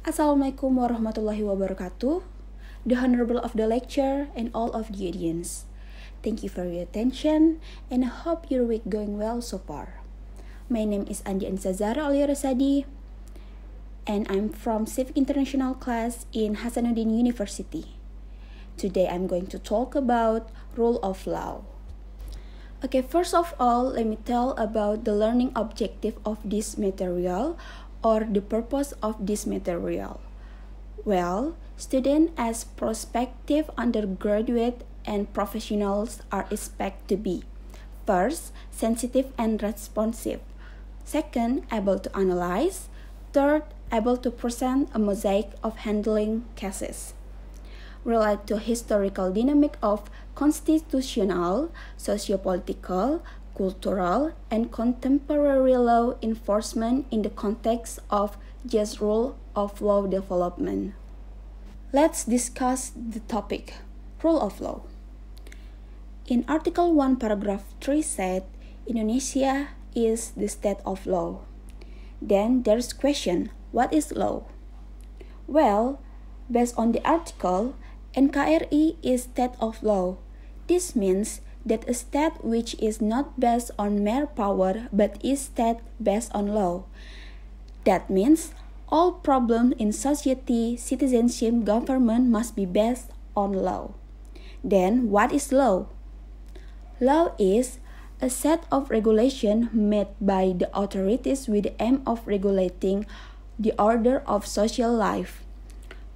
Assalamualaikum warahmatullahi wabarakatuh, the Honorable of the lecturer and all of the audience. Thank you for your attention and I hope your week going well so far. My name is Andi Anzazara Aliorasadi and I'm from Civic International class in Hasanuddin University. Today I'm going to talk about rule of law. Okay, first of all, let me tell about the learning objective of this material or the purpose of this material. Well, students as prospective undergraduate and professionals are expected to be: first, sensitive and responsive; second, able to analyze; third, able to present a mosaic of handling cases. Relate to historical dynamic of constitutional, socio-political, cultural, and contemporary law enforcement in the context of just rule of law development. Let's discuss the topic, rule of law. In Article 1, Paragraph 3 said, Indonesia is the state of law. Then there's question, what is law? Well, based on the article, NKRI is state of law. This means that a state which is not based on mere power but is state based on law. That means all problems in society, citizenship, government must be based on law. Then what is law? Law is a set of regulations made by the authorities with the aim of regulating the order of social life,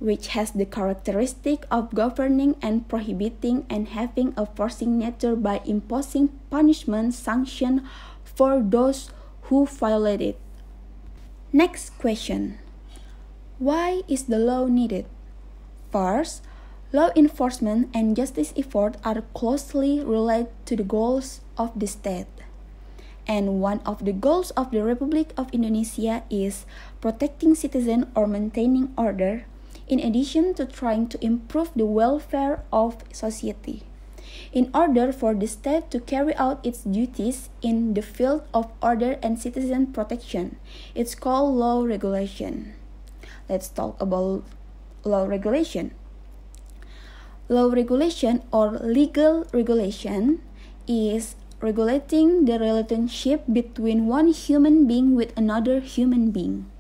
which has the characteristic of governing and prohibiting and having a forcing nature by imposing punishment sanction for those who violate it. Next question. Why is the law needed? First, law enforcement and justice efforts are closely related to the goals of the state. And one of the goals of the Republic of Indonesia is protecting citizens or maintaining order, in addition to trying to improve the welfare of society. In order for the state to carry out its duties in the field of order and citizen protection, it's called law regulation. Let's talk about law regulation. Law regulation or legal regulation is regulating the relationship between one human being with another human being.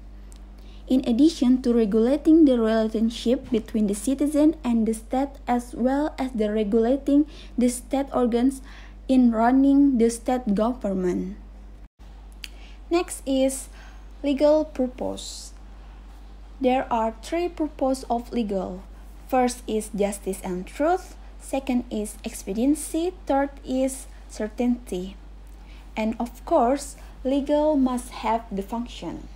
In addition to regulating the relationship between the citizen and the state, as well as the regulating the state organs in running the state government. Next is legal purpose. There are three purposes of legal. First is justice and truth, second is expediency, third is certainty. And of course, legal must have the function.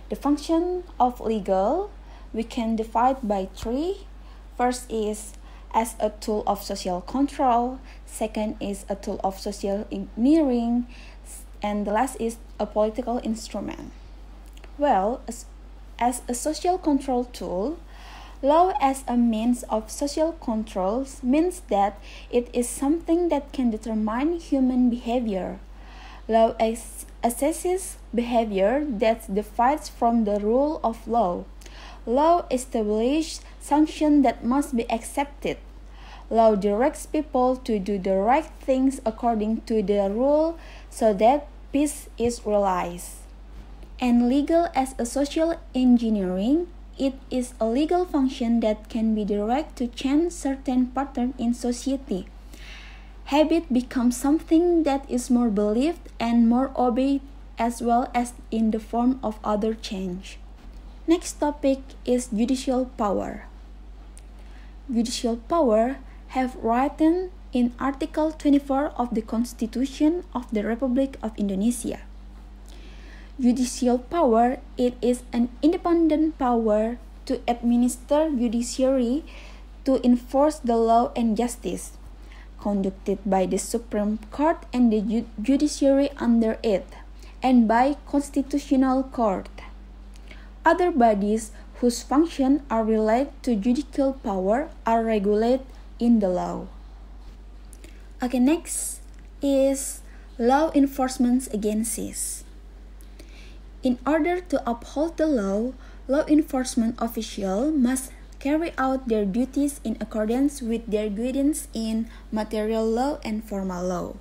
The function of legal we can divide by three. First is as a tool of social control, second is a tool of social engineering, and the last is a political instrument. Well, as a social control tool, law as a means of social control means that it is something that can determine human behavior. Law assesses behavior that deviates from the rule of law. Law establishes sanctions that must be accepted. Law directs people to do the right things according to the rule so that peace is realized. And legal as a social engineering, it is a legal function that can be directed to change certain patterns in society. Habit becomes something that is more believed and more obeyed, as well as in the form of other change. Next topic is judicial power. Judicial power have written in Article 24 of the Constitution of the Republic of Indonesia. Judicial power, it is an independent power to administer judiciary to enforce the law and justice, conducted by the Supreme Court and the judiciary under it, and by Constitutional Court. Other bodies whose functions are related to judicial power are regulated in the law. Okay, next is law enforcement agencies. In order to uphold the law, law enforcement officials must carry out their duties in accordance with their guidance in material law and formal law.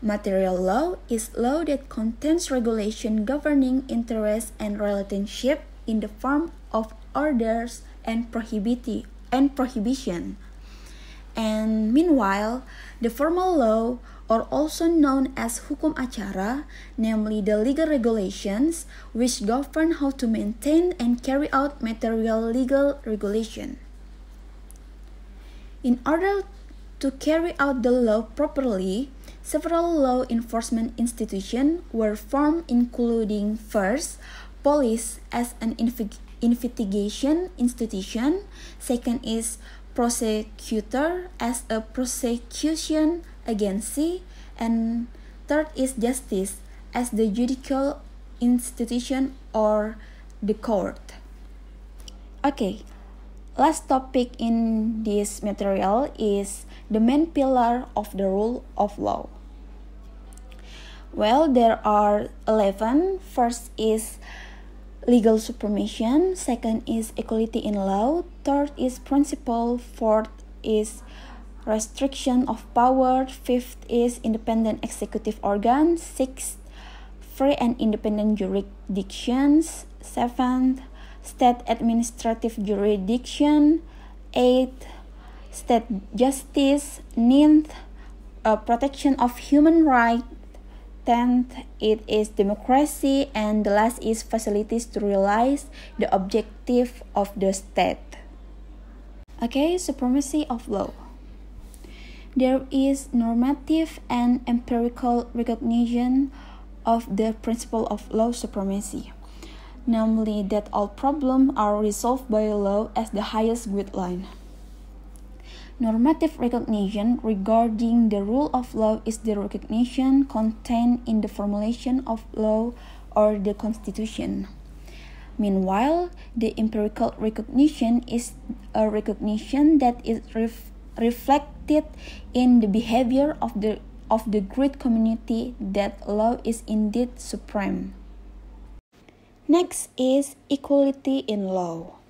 Material law is law that contains regulation governing interests and relationship in the form of orders and prohibition. And meanwhile, the formal law, or also known as hukum acara, namely the legal regulations which govern how to maintain and carry out material legal regulation. In order to carry out the law properly, several law enforcement institutions were formed, including first, police as an investigation institution. Second is prosecutor as a prosecution agency, and third is justice as the judicial institution or the court. Okay, last topic in this material is the main pillar of the rule of law. Well, there are 11. First is legal supremacy. Second is equality in law. Third is principle. Fourth is restriction of power. Fifth is independent executive organ. Sixth, free and independent jurisdictions. Seventh, state administrative jurisdiction. Eighth, state justice. Ninth, protection of human rights. 10th, it is democracy, and the last is facilities to realize the objective of the state. Okay, supremacy of law. There is normative and empirical recognition of the principle of law supremacy, namely that all problems are resolved by law as the highest guideline. Normative recognition regarding the rule of law is the recognition contained in the formulation of law or the Constitution. Meanwhile, the empirical recognition is a recognition that is reflected in the behavior of the great community that law is indeed supreme. Next is equality in law.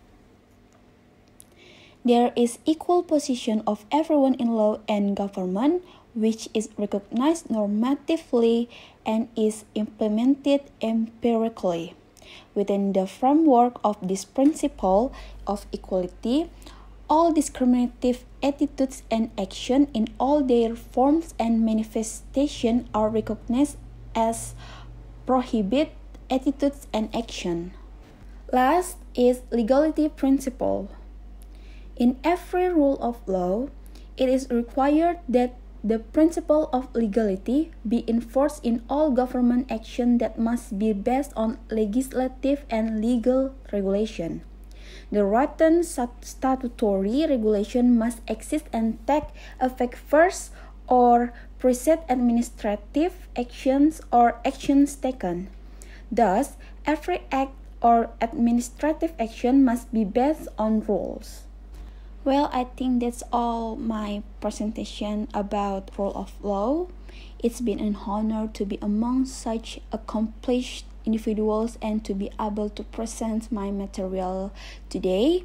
There is equal position of everyone in law and government, which is recognized normatively and is implemented empirically. Within the framework of this principle of equality, all discriminative attitudes and action in all their forms and manifestations are recognized as prohibited attitudes and action. Last is legality principle. In every rule of law, it is required that the principle of legality be enforced in all government action that must be based on legislative and legal regulation. The written statutory regulation must exist and take effect first or precede administrative actions or actions taken. Thus, every act or administrative action must be based on rules. Well, I think that's all my presentation about rule of law. It's been an honor to be among such accomplished individuals and to be able to present my material today.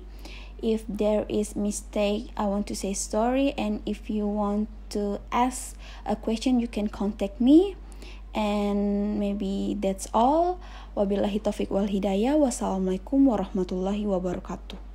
If there is mistake, I want to say sorry, and if you want to ask a question, you can contact me. And maybe that's all. Wabillahi taufiq wal hidayah. Wassalamualaikum warahmatullahi wabarakatuh.